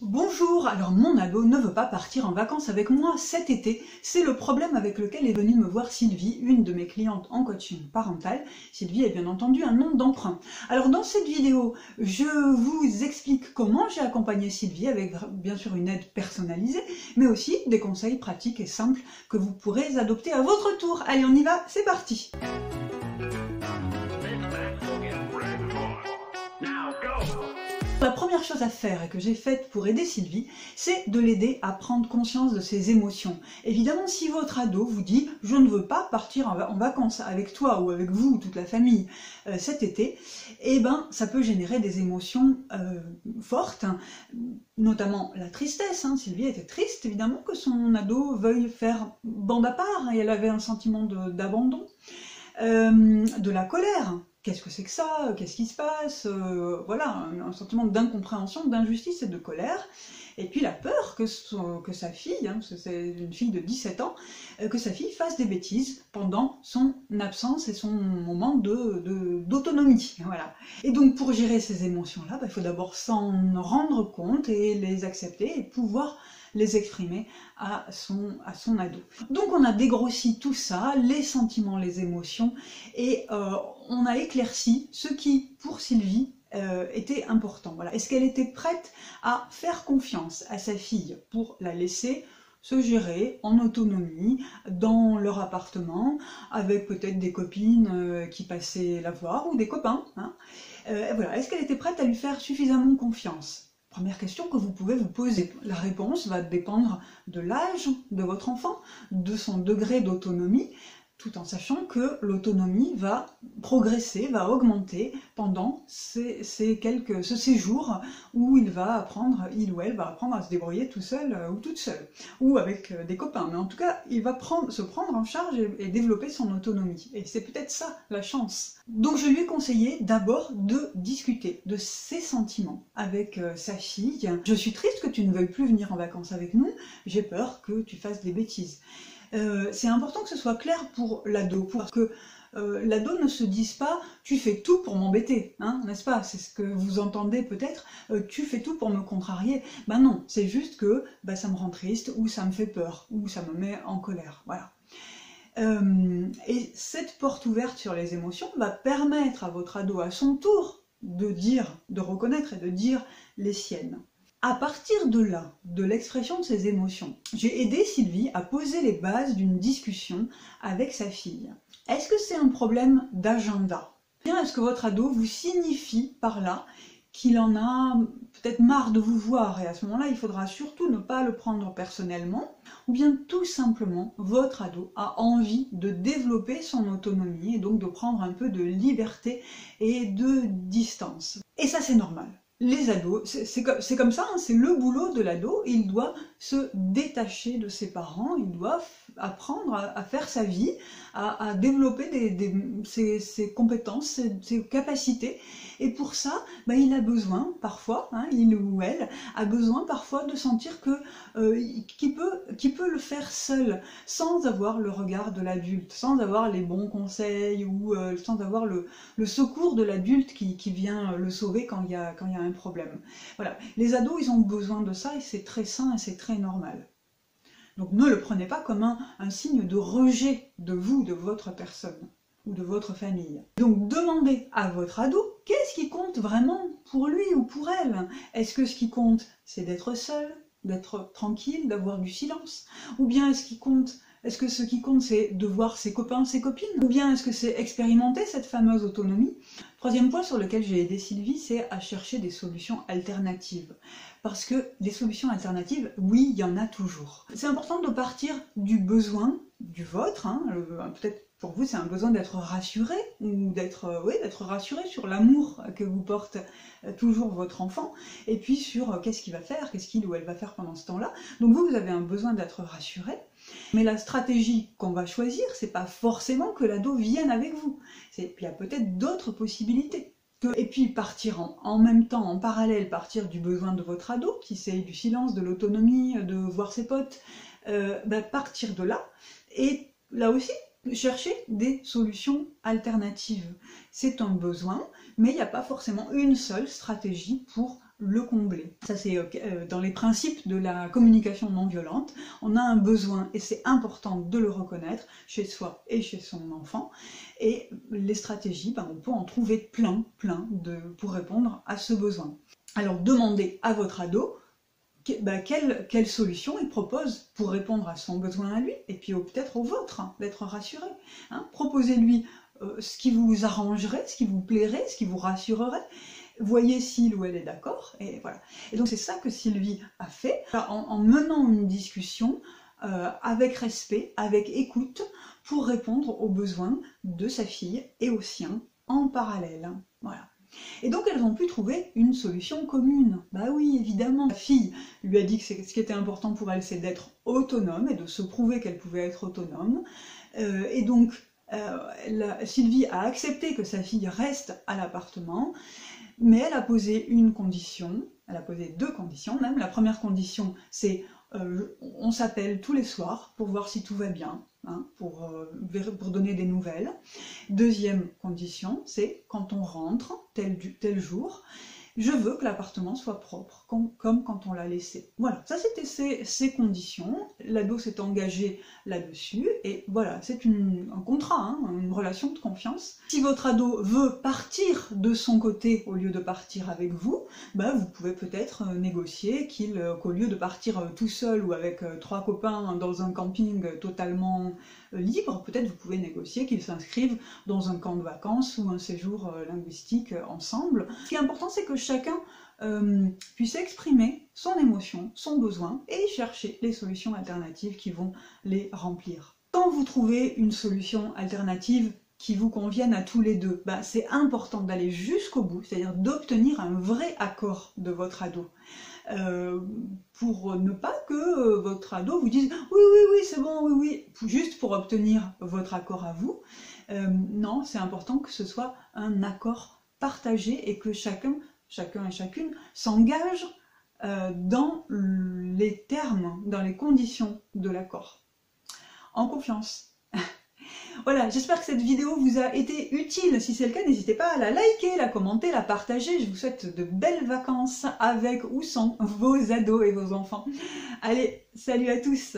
Bonjour, alors mon ado ne veut pas partir en vacances avec moi cet été. C'est le problème avec lequel est venue me voir Sylvie, une de mes clientes en coaching parental. Sylvie est bien entendu un nom d'emprunt. Alors dans cette vidéo, je vous explique comment j'ai accompagné Sylvie avec bien sûr une aide personnalisée, mais aussi des conseils pratiques et simples que vous pourrez adopter à votre tour. Allez, on y va, c'est parti! La première chose à faire et que j'ai faite pour aider Sylvie, c'est de l'aider à prendre conscience de ses émotions. Évidemment, si votre ado vous dit « je ne veux pas partir en vacances avec toi ou avec vous ou toute la famille cet été », eh ben, ça peut générer des émotions fortes, notamment la tristesse. Sylvie était triste, évidemment, que son ado veuille faire bande à part et elle avait un sentiment d'abandon. De la colère. Qu'est-ce que c'est que ça? Qu'est-ce qui se passe? Voilà, un sentiment d'incompréhension, d'injustice et de colère. Et puis la peur que sa fille, c'est une fille de 17 ans, que sa fille fasse des bêtises pendant son absence et son moment d'autonomie. Voilà. Et donc pour gérer ces émotions-là, il faut d'abord s'en rendre compte et les accepter et pouvoir les exprimer à son ado. Donc on a dégrossi tout ça, les sentiments, les émotions, et on a éclairci ce qui, pour Sylvie, était important. Voilà. Est-ce qu'elle était prête à faire confiance à sa fille pour la laisser se gérer en autonomie dans leur appartement, avec peut-être des copines qui passaient la voir, ou des copains. Voilà. Est-ce qu'elle était prête à lui faire suffisamment confiance ? Première question que vous pouvez vous poser. La réponse va dépendre de l'âge de votre enfant, de son degré d'autonomie, tout en sachant que l'autonomie va progresser, va augmenter pendant ce séjour où il ou elle va apprendre à se débrouiller tout seul ou toute seule, ou avec des copains. Mais en tout cas, il va se prendre en charge et développer son autonomie. Et c'est peut-être ça, la chance. Donc je lui ai conseillé d'abord de discuter de ses sentiments avec sa fille. Je suis triste que tu ne veuilles plus venir en vacances avec nous, j'ai peur que tu fasses des bêtises. C'est important que ce soit clair pour l'ado, pour que l'ado ne se dise pas « tu fais tout pour m'embêter », n'est-ce pas? C'est ce que vous entendez peut-être, « tu fais tout pour me contrarier ». Ben non, c'est juste que ça me rend triste, ou ça me fait peur, ou ça me met en colère, voilà. Et cette porte ouverte sur les émotions va permettre à votre ado à son tour de reconnaître et de dire les siennes. À partir de là, de l'expression de ses émotions, j'ai aidé Sylvie à poser les bases d'une discussion avec sa fille. Est-ce que c'est un problème d'agenda? Est-ce que votre ado vous signifie par là qu'il en a peut-être marre de vous voir, et à ce moment-là, il faudra surtout ne pas le prendre personnellement, ou bien tout simplement, votre ado a envie de développer son autonomie, et donc de prendre un peu de liberté et de distance. Et ça, c'est normal. Les ados, c'est comme ça, c'est le boulot de l'ado, il doit se détacher de ses parents, il doit apprendre à faire sa vie, à développer ses compétences, ses capacités, et pour ça, il a besoin parfois, il ou elle a besoin parfois de sentir qu'il peut le faire seul, sans avoir le regard de l'adulte, sans avoir les bons conseils, ou sans avoir le secours de l'adulte qui vient le sauver quand il y a un problème. Voilà. Les ados, ils ont besoin de ça, et c'est très sain et c'est très normal. Donc ne le prenez pas comme un signe de rejet de vous, de votre personne, ou de votre famille. Donc demandez à votre ado qu'est-ce qui compte vraiment pour lui ou pour elle. Est-ce que ce qui compte, c'est d'être seul, d'être tranquille, d'avoir du silence? Ou bien est-ce que ce qui compte, c'est de voir ses copains, ses copines? Ou bien est-ce que c'est expérimenter cette fameuse autonomie? Troisième point sur lequel j'ai aidé Sylvie, c'est à chercher des solutions alternatives. Parce que des solutions alternatives, oui, il y en a toujours. C'est important de partir du besoin, du vôtre, peut-être pour vous c'est un besoin d'être rassuré, ou d'être rassuré sur l'amour que vous porte toujours votre enfant, et puis sur qu'est-ce qu'il va faire, qu'est-ce qu'il ou elle va faire pendant ce temps-là. Donc vous avez un besoin d'être rassuré, mais la stratégie qu'on va choisir, c'est pas forcément que l'ado vienne avec vous. Il y a peut-être d'autres possibilités. Et puis partir en même temps, en parallèle, partir du besoin de votre ado, qui c'est du silence, de l'autonomie, de voir ses potes, partir de là, et là aussi, chercher des solutions alternatives. C'est un besoin, mais il n'y a pas forcément une seule stratégie pour le combler. Ça c'est dans les principes de la communication non violente. On a un besoin et c'est important de le reconnaître chez soi et chez son enfant. Et les stratégies, on peut en trouver plein pour répondre à ce besoin. Alors demandez à votre ado quelle solution il propose pour répondre à son besoin à lui, et puis peut-être au vôtre, d'être rassuré. Proposez-lui ce qui vous arrangerait, ce qui vous plairait, ce qui vous rassurerait. Voyez s'il ou elle est d'accord, et voilà. Et donc c'est ça que Sylvie a fait, en menant une discussion avec respect, avec écoute, pour répondre aux besoins de sa fille et aux siens en parallèle. Voilà. Et donc elles ont pu trouver une solution commune. Bah oui, évidemment. La fille lui a dit que ce qui était important pour elle, c'est d'être autonome et de se prouver qu'elle pouvait être autonome. Et donc Sylvie a accepté que sa fille reste à l'appartement, mais elle a posé une condition, elle a posé 2 conditions même. La première condition, c'est on s'appelle tous les soirs pour voir si tout va bien, pour donner des nouvelles. Deuxième condition, c'est quand on rentre, tel jour, je veux que l'appartement soit propre, comme quand on l'a laissé. Voilà, ça c'était ces conditions, l'ado s'est engagé là-dessus, et voilà, c'est un contrat, une relation de confiance. Si votre ado veut partir de son côté au lieu de partir avec vous, vous pouvez peut-être négocier qu'au lieu de partir tout seul ou avec 3 copains dans un camping totalement libre, peut-être vous pouvez négocier qu'ils s'inscrivent dans un camp de vacances ou un séjour linguistique ensemble. Ce qui est important, c'est que chacun puisse exprimer son émotion, son besoin, et chercher les solutions alternatives qui vont les remplir. Quand vous trouvez une solution alternative qui vous convienne à tous les deux, c'est important d'aller jusqu'au bout, c'est-à-dire d'obtenir un vrai accord de votre ado. Pour ne pas que votre ado vous dise « oui, c'est bon, oui », juste pour obtenir votre accord à vous. Non, c'est important que ce soit un accord partagé et que chacun et chacune s'engage dans les termes, dans les conditions de l'accord. En confiance. Voilà, j'espère que cette vidéo vous a été utile. Si c'est le cas, n'hésitez pas à la liker, la commenter, la partager. Je vous souhaite de belles vacances avec ou sans vos ados et vos enfants. Allez, salut à tous!